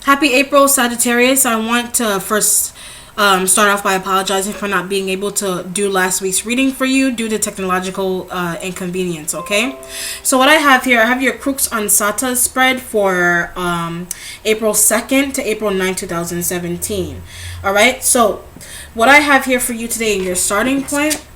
Happy April, Sagittarius. I want to first start off by apologizing for not being able to do last week's reading for you due to technological inconvenience, okay? So what I have here, I have your Crux Ansata spread for April 2nd to April 9th, 2017. All right? So what I have here for you today in your starting point,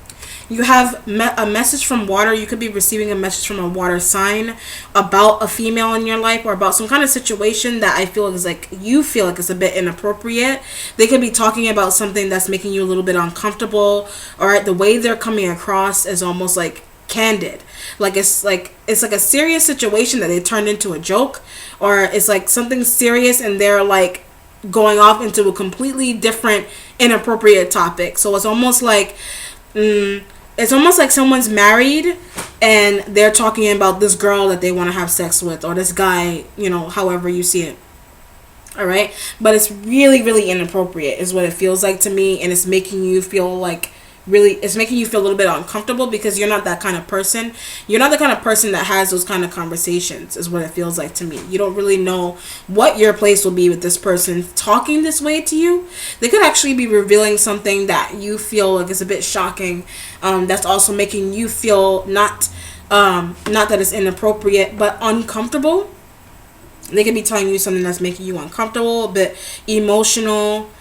you have a message from water. You could be receiving a message from a water sign about a female in your life or about some kind of situation that I feel is like you feel like it's a bit inappropriate. They could be talking about something that's making you a little bit uncomfortable. All right, the way they're coming across is almost like candid, like it's like a serious situation that they turned into a joke, or it's like something serious and they're like going off into a completely different inappropriate topic. So it's almost like it's almost like someone's married and they're talking about this girl that they want to have sex with, or this guy, however you see it. All right, but it's really, really inappropriate is what it feels like to me, and it's making you feel like it's making you feel a little bit uncomfortable because you're not that kind of person. You're not the kind of person that has those kind of conversations, is what it feels like to me. You don't really know what your place will be with this person talking this way to you. They could actually be revealing something that you feel like is a bit shocking. That's also making you feel not that it's inappropriate, but uncomfortable. They could be telling you something that's making you uncomfortable, a bit emotional.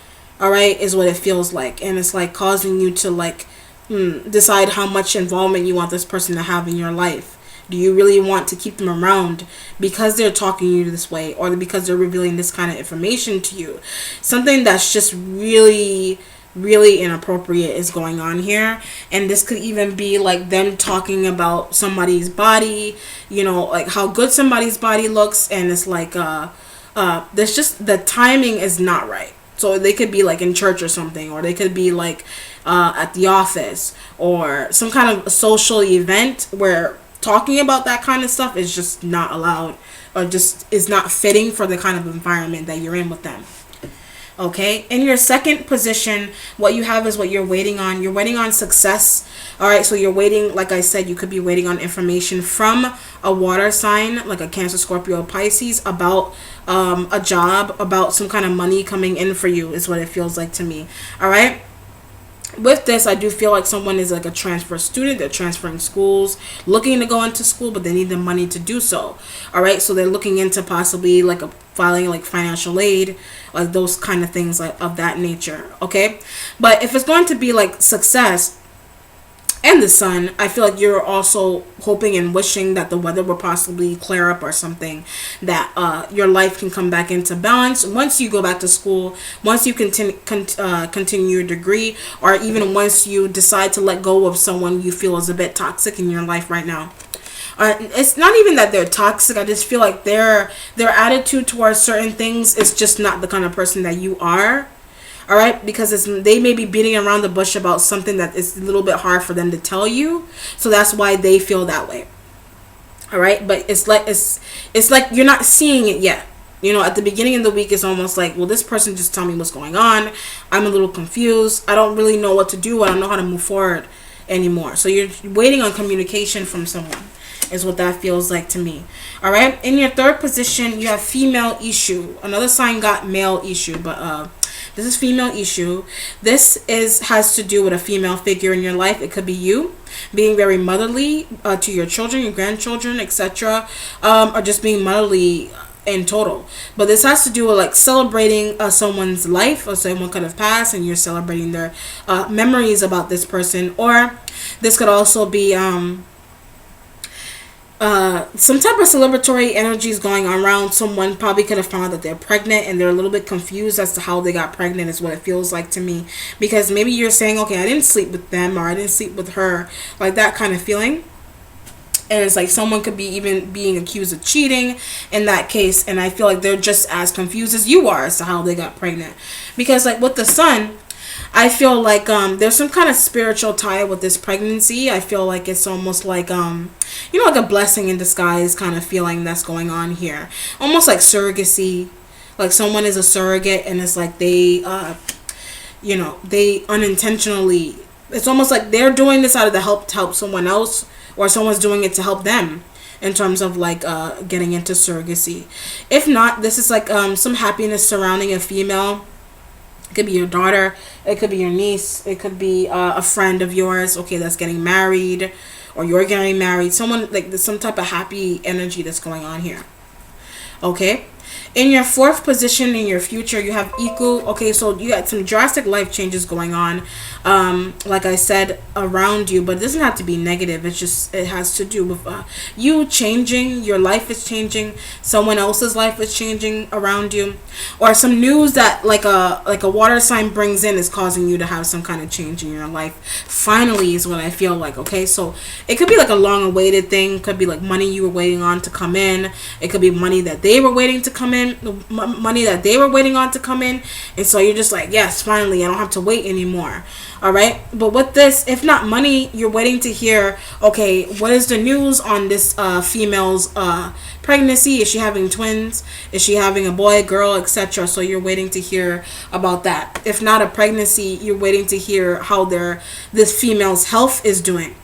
All right, is what it feels like, and it's like causing you to like decide how much involvement you want this person to have in your life. Do you really want to keep them around because they're talking to you this way, or because they're revealing this kind of information to you? Something that's just really, really inappropriate is going on here, and this could even be like them talking about somebody's body, like how good somebody's body looks, and it's like there's just the timing is not right. So they could be like in church or something, or they could be like at the office or some kind of social event where talking about that kind of stuff is just not allowed, or just is not fitting for the kind of environment that you're in with them. Okay, in your second position, what you have is what you're waiting on. You're waiting on success. All right, so you're waiting, like I said, you could be waiting on information from a water sign, like a Cancer, Scorpio, Pisces, about a job, about some kind of money coming in for you, is what it feels like to me. All right. With this, I do feel like someone is like a transfer student. They're transferring schools, looking to go into school, but they need the money to do so. All right, so they're looking into possibly like filing like financial aid, like those kind of things like of that nature. Okay, but if it's going to be like success and the sun, I feel like you're also hoping and wishing that the weather will possibly clear up or something, that your life can come back into balance once you go back to school, once you continue your degree, or even once you decide to let go of someone you feel is a bit toxic in your life right now. It's not even that they're toxic. I just feel like their attitude towards certain things is just not the kind of person that you are. All right, because they may be beating around the bush about something that is a little bit hard for them to tell you, so that's why they feel that way. All right, but it's like you're not seeing it yet. At the beginning of the week, it's almost like, well, this person just tell me what's going on. I'm a little confused. I don't really know what to do. I don't know how to move forward anymore. So you're waiting on communication from someone, is what that feels like to me. All right, in your third position, you have female issue. Another sign got male issue, but this is female issue. This has to do with a female figure in your life. It could be you being very motherly to your children, your grandchildren, etc., or just being motherly in total. But this has to do with like celebrating someone's life, or someone could have passed and you're celebrating their memories about this person. Or this could also be some type of celebratory energies going on around. Someone probably could have found out that they're pregnant and they're a little bit confused as to how they got pregnant, is what it feels like to me. Because maybe you're saying, okay, I didn't sleep with them, or I didn't sleep with her, like that kind of feeling. And it's like someone could be even being accused of cheating in that case, and I feel like they're just as confused as you are as to how they got pregnant. Because like with the sun, I feel like there's some kind of spiritual tie with this pregnancy. I feel like it's almost like like a blessing in disguise kind of feeling that's going on here. Almost like surrogacy. Like someone is a surrogate, and it's like they they unintentionally, it's almost like they're doing this out of the help to help someone else, or someone's doing it to help them. in terms of like getting into surrogacy. If not, this is like some happiness surrounding a female. It could be your daughter, it could be your niece, it could be a friend of yours, okay, that's getting married, or you're getting married. Someone, like, there's some type of happy energy that's going on here. Okay. In your fourth position in your future, you have equal. Okay, so you got some drastic life changes going on, like I said, around you, but it doesn't have to be negative. It's just, it has to do with you changing. Your life is changing. Someone else's life is changing around you, or some news that like a water sign brings in is causing you to have some kind of change in your life. Finally, is what I feel like. Okay, so it could be like a long awaited thing. It could be like money you were waiting on to come in. It could be money that they were waiting to come in. Money that they were waiting on to come in, and so you're just like, yes, finally, I don't have to wait anymore. All right, but with this, if not money, you're waiting to hear, okay, what is the news on this female's pregnancy? Is she having twins? Is she having a boy, girl, etc.? So you're waiting to hear about that. If not a pregnancy, you're waiting to hear how this female's health is doing.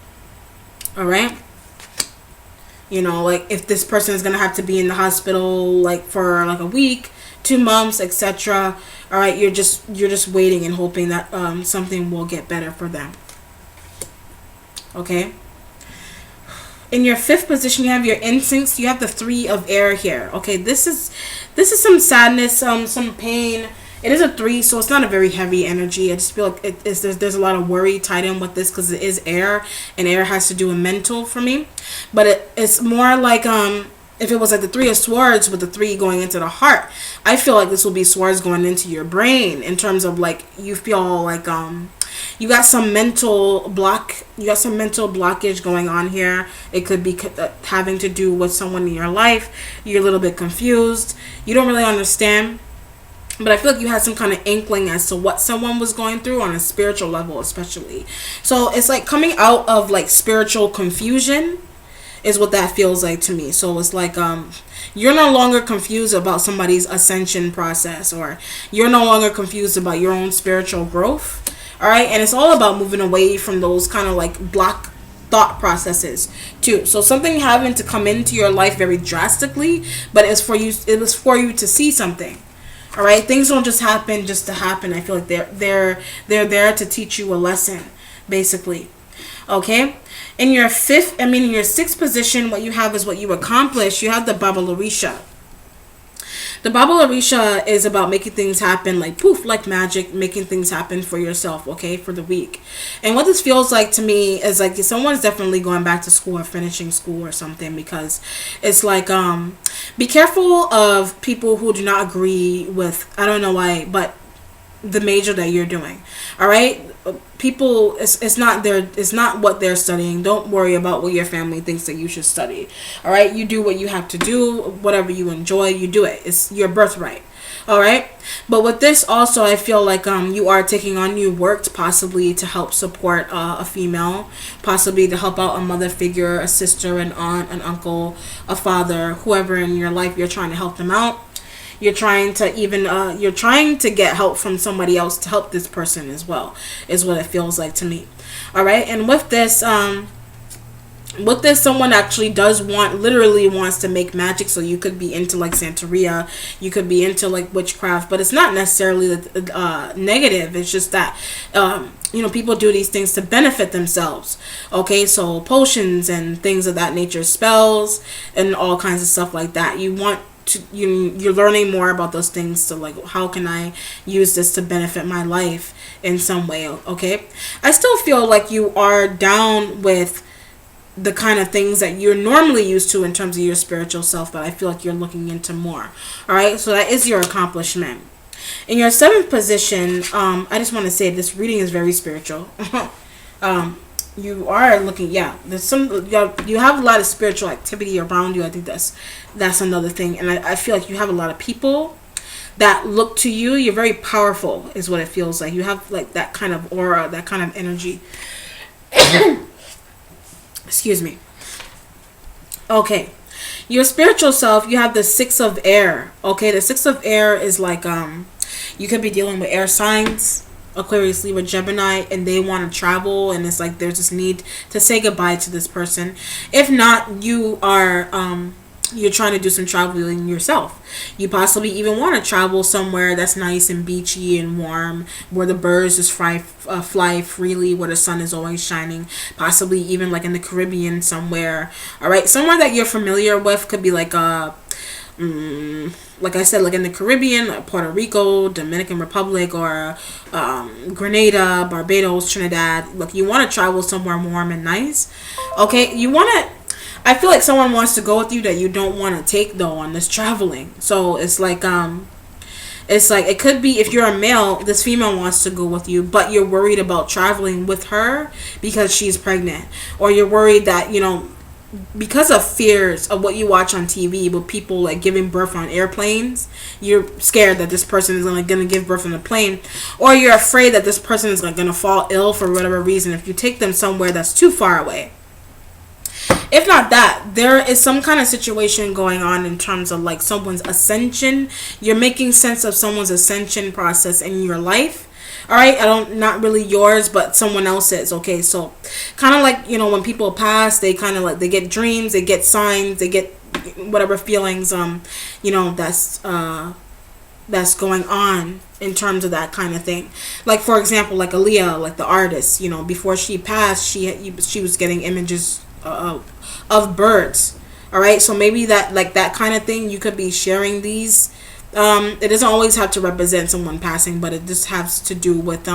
All right. You know, like if this person is gonna have to be in the hospital like for like a week, 2 months, etc. All right, you're just waiting and hoping that something will get better for them. Okay. In your fifth position, you have your instincts. You have the 3 of air here. Okay, this is some sadness, some pain. It is a 3, so it's not a very heavy energy. I just feel like there's a lot of worry tied in with this because it is air, and air has to do with mental for me. But it's more like if it was like the 3 of swords with the 3 going into the heart, I feel like this will be swords going into your brain in terms of like you feel like you got some mental blockage going on here. It could be having to do with someone in your life. You're a little bit confused. You don't really understand. But I feel like you had some kind of inkling as to what someone was going through on a spiritual level, especially. So it's like coming out of like spiritual confusion is what that feels like to me. So it's like you're no longer confused about somebody's ascension process, or you're no longer confused about your own spiritual growth. All right. And it's all about moving away from those kind of like block thought processes too. So something having to come into your life very drastically, but it was for you to see something. All right, things don't just happen just to happen. I feel like they're there to teach you a lesson, basically. Okay, in your sixth position, what you have is what you accomplish. You have the Baba Larisha. The Baba Larisha is about making things happen, like poof, like magic, making things happen for yourself, okay, for the week. And what this feels like to me is like someone's definitely going back to school or finishing school or something, because it's like, be careful of people who do not agree with, I don't know why, but the major that you're doing. All right, people, it's not what they're studying. Don't worry about what your family thinks that you should study. All right, you do what you have to do, whatever you enjoy, you do it. It's your birthright. All right, but with this also, I feel like you are taking on new work, possibly to help support a female, possibly to help out a mother figure, a sister, an aunt, an uncle, a father, whoever in your life. You're trying to help them out. You're trying to get help from somebody else to help this person as well, is what it feels like to me. All right, and with this, someone actually literally wants to make magic. So you could be into like Santeria, you could be into like witchcraft, but it's not necessarily negative. It's just that people do these things to benefit themselves. Okay, so potions and things of that nature, spells and all kinds of stuff like that. You're learning more about those things. So like, how can I use this to benefit my life in some way? Okay, I still feel like you are down with the kind of things that you're normally used to in terms of your spiritual self, but I feel like you're looking into more. All right, so that is your accomplishment. In your seventh position, I just want to say this reading is very spiritual. You are looking, there's you have a lot of spiritual activity around you. I think that's another thing. And I feel like you have a lot of people that look to you. You're very powerful is what it feels like. You have like that kind of aura, that kind of energy. Excuse me. Okay, your spiritual self, you have the 6 of air. Okay, the 6 of air is like you could be dealing with air signs. Aquarius, Libra, Gemini, and they want to travel, and it's like there's this need to say goodbye to this person. If not, you are you're trying to do some traveling yourself. You possibly even want to travel somewhere that's nice and beachy and warm, where the birds just fly freely, where the sun is always shining. Possibly even like in the Caribbean somewhere. All right, somewhere that you're familiar with. Could be like like I said, like in the Caribbean, like Puerto Rico, Dominican Republic, or Grenada, Barbados, Trinidad. Look, you want to travel somewhere warm and nice. Okay, you want to. I feel like someone wants to go with you that you don't want to take though on this traveling. So it's like it could be, if you're a male, this female wants to go with you, but you're worried about traveling with her because she's pregnant, or you're worried that, you know, because of fears of what you watch on TV with people like giving birth on airplanes, you're scared that this person is gonna give birth on a plane, or you're afraid that this person is gonna fall ill for whatever reason if you take them somewhere that's too far away. If not that, there is some kind of situation going on in terms of like someone's ascension. You're making sense of someone's ascension process in your life. All right, not really yours, but someone else's. Okay, so kind of like, you know, when people pass, they kind of like, they get dreams, they get signs, they get whatever feelings, you know, that's going on in terms of that kind of thing. Like for example, like Aaliyah, like the artist, you know, before she passed, she was getting images of birds. All right, so maybe that, like that kind of thing, you could be sharing these. It doesn't always have to represent someone passing, but it just has to do with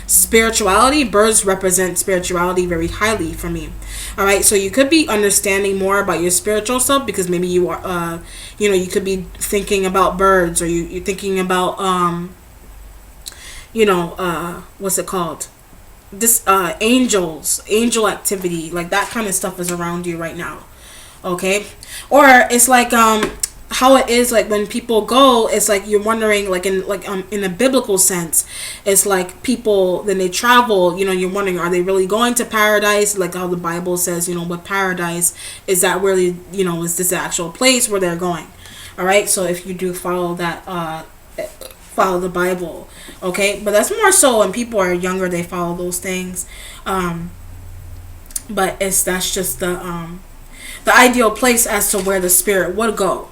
spirituality. Birds represent spirituality very highly for me. All right, so you could be understanding more about your spiritual self, because maybe you are you know, you could be thinking about birds, or you're thinking about you know, what's it called, this angel activity, like that kind of stuff is around you right now. Okay, or it's like how it is like when people go, it's like you're wondering, like in a biblical sense, it's like people, then they travel, you know, you're wondering, are they really going to paradise, like how the Bible says, you know, with paradise, is that really, you know, is this the actual place where they're going? All right, so if you do follow that follow the Bible, okay, but that's more so when people are younger, they follow those things, but that's just the ideal place as to where the spirit would go.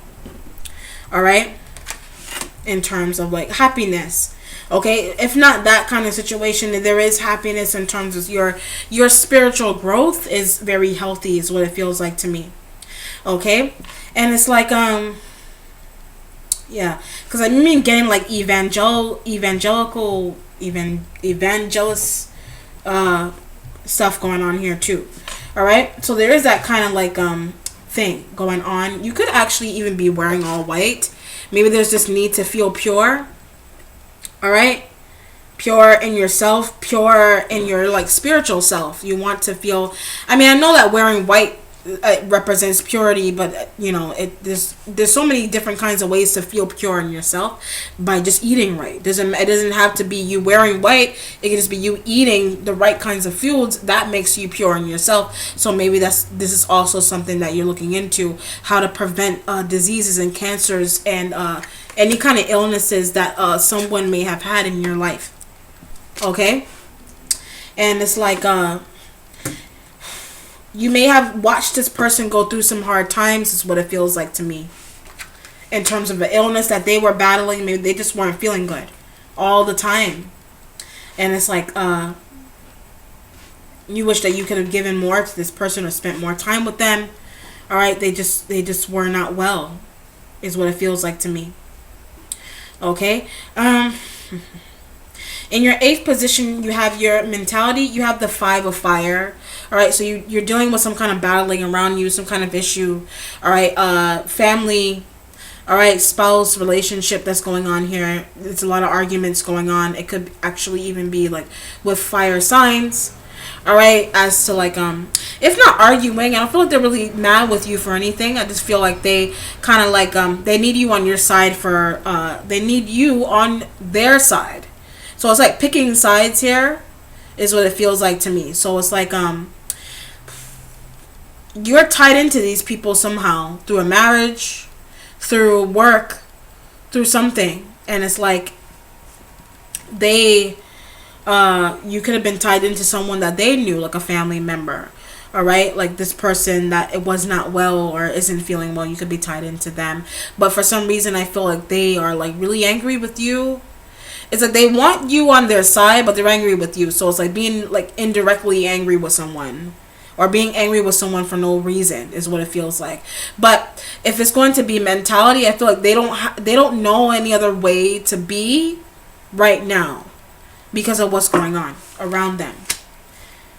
All right, in terms of like happiness. Okay, if not that kind of situation, there is happiness in terms of your spiritual growth is very healthy, is what it feels like to me. Okay, and it's like yeah, because I mean getting like evangelist stuff going on here too. All right, so there is that kind of like thing going on. You could actually even be wearing all white. Maybe there's this need to feel pure. All right, pure in yourself, pure in your like spiritual self. You want to feel, I mean, I know that wearing white represents purity, but you know, there's so many different kinds of ways to feel pure in yourself by just eating right. It doesn't have to be you wearing white. It can just be you eating the right kinds of foods that makes you pure in yourself. So maybe this is also something that you're looking into, how to prevent diseases and cancers and any kind of illnesses that someone may have had in your life. Okay, and it's like you may have watched this person go through some hard times, is what it feels like to me. In terms of the illness that they were battling, maybe they just weren't feeling good all the time. And it's like, you wish that you could have given more to this person or spent more time with them. All right, they just were not well, is what it feels like to me. Okay. In your 8th position, you have your mentality. You have the 5 of fire. All right, so you're dealing with some kind of battling around you, some kind of issue. All right, family. All right, spouse relationship that's going on here. There's a lot of arguments going on. It could actually even be like with fire signs. All right, as to like if not arguing, I don't feel like they're really mad with you for anything. I just feel like they kind of like they need you on your side for they need you on their side. So it's like picking sides here is what it feels like to me. So it's like you're tied into these people somehow through a marriage, through work, through something, and it's like they you could have been tied into someone that they knew, like a family member. All right, like this person that it was not well or isn't feeling well, you could be tied into them. But for some reason, I feel like they are like really angry with you. It's like they want you on their side, but they're angry with you. So it's like being like indirectly angry with someone, or being angry with someone for no reason is what it feels like. But if it's going to be mentality, I feel like they don't know any other way to be right now because of what's going on around them.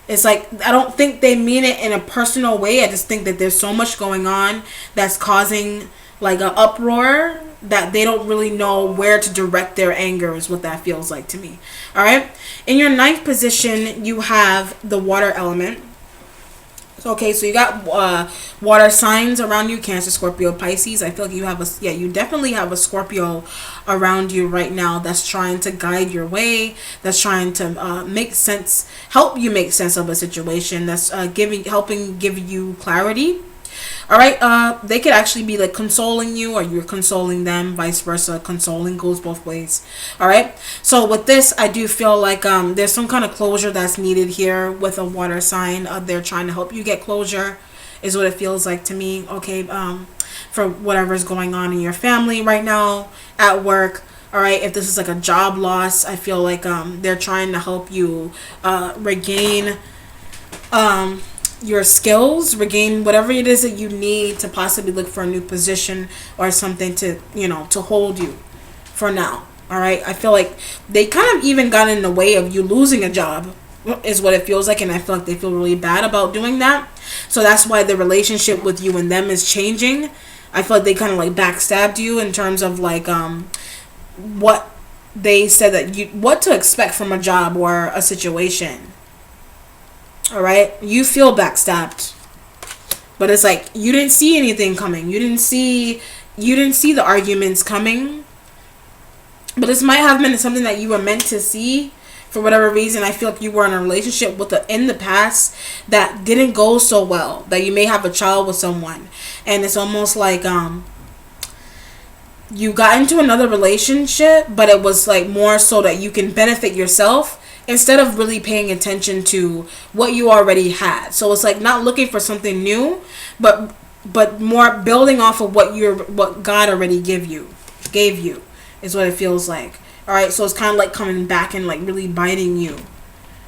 It's like I don't think they mean it in a personal way. I just think that there's so much going on that's causing like an uproar that they don't really know where to direct their anger, is what that feels like to me. All right. In your ninth position, you have the water element. Okay, so you got water signs around you: Cancer, Scorpio, Pisces. I feel like you definitely have a Scorpio around you right now that's trying to guide your way, that's trying to help you make sense of a situation, that's helping give you clarity. All right, they could actually be like consoling you, or you're consoling them, vice versa. Consoling goes both ways. All right, so with this, I do feel like there's some kind of closure that's needed here with a water sign. They're trying to help you get closure, is what it feels like to me. Okay, for whatever's going on in your family right now, at work. All right, if this is like a job loss, I feel like they're trying to help you regain your skills, regain whatever it is that you need to possibly look for a new position or something to hold you for now. All right, I feel like they kind of even got in the way of you losing a job, is what it feels like, and I feel like they feel really bad about doing that. So that's why the relationship with you and them is changing. I feel like they kind of like backstabbed you in terms of like what they said that what to expect from a job or a situation. All right, you feel backstabbed, but it's like you didn't see anything coming. You didn't see the arguments coming. But this might have been something that you were meant to see for whatever reason. I feel like you were in a relationship in the past that didn't go so well, that you may have a child with someone, and it's almost like you got into another relationship, but it was like more so that you can benefit yourself, instead of really paying attention to what you already had. So it's like not looking for something new, but more building off of what God already gave you, is what it feels like. All right, so it's kind of like coming back and like really biting you.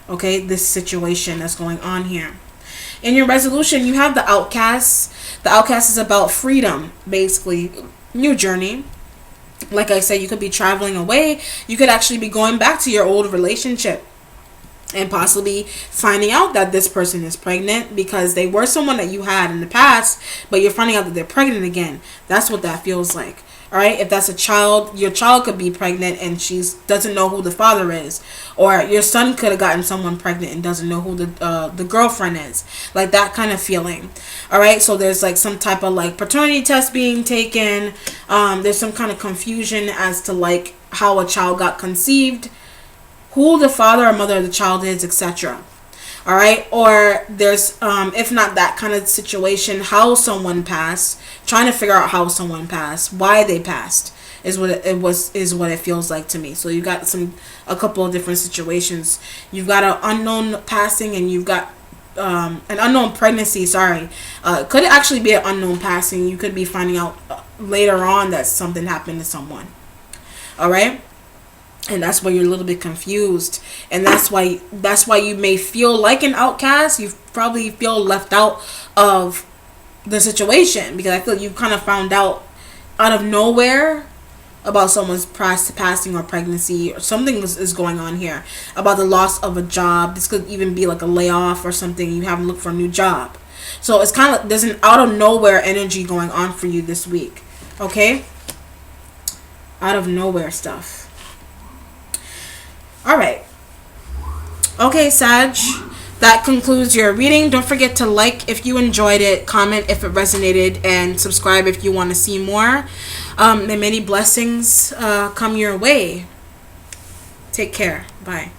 Okay, this situation that's going on here. In your resolution, you have the outcast. The outcast is about freedom, basically, new journey. Like I said, you could be traveling away. You could actually be going back to your old relationship and possibly finding out that this person is pregnant because they were someone that you had in the past, but you're finding out that they're pregnant again. That's what that feels like. All right, if that's a child, your child could be pregnant and she doesn't know who the father is, or your son could have gotten someone pregnant and doesn't know who the girlfriend is, like that kind of feeling. All right, so there's like some type of like paternity test being taken. There's some kind of confusion as to like how a child got conceived, who the father or mother of the child is, etc. All right, or there's if not that kind of situation, how someone passed, trying to figure out how someone passed, why they passed, is what it feels like to me. So you got a couple of different situations. You've got an unknown passing, and you've got an unknown pregnancy. Sorry, could actually be an unknown passing. You could be finding out later on that something happened to someone. All right. And that's why you're a little bit confused, and that's why you may feel like an outcast. You probably feel left out of the situation, because I feel you kind of found out of nowhere about someone's passing or pregnancy, or something is going on here about the loss of a job. This could even be like a layoff or something. You haven't looked for a new job, so it's kind of like there's an out of nowhere energy going on for you this week. Okay, out of nowhere stuff. All right. Okay, Sag. That concludes your reading. Don't forget to like if you enjoyed it, comment if it resonated, and subscribe if you want to see more. May many blessings come your way. Take care. Bye.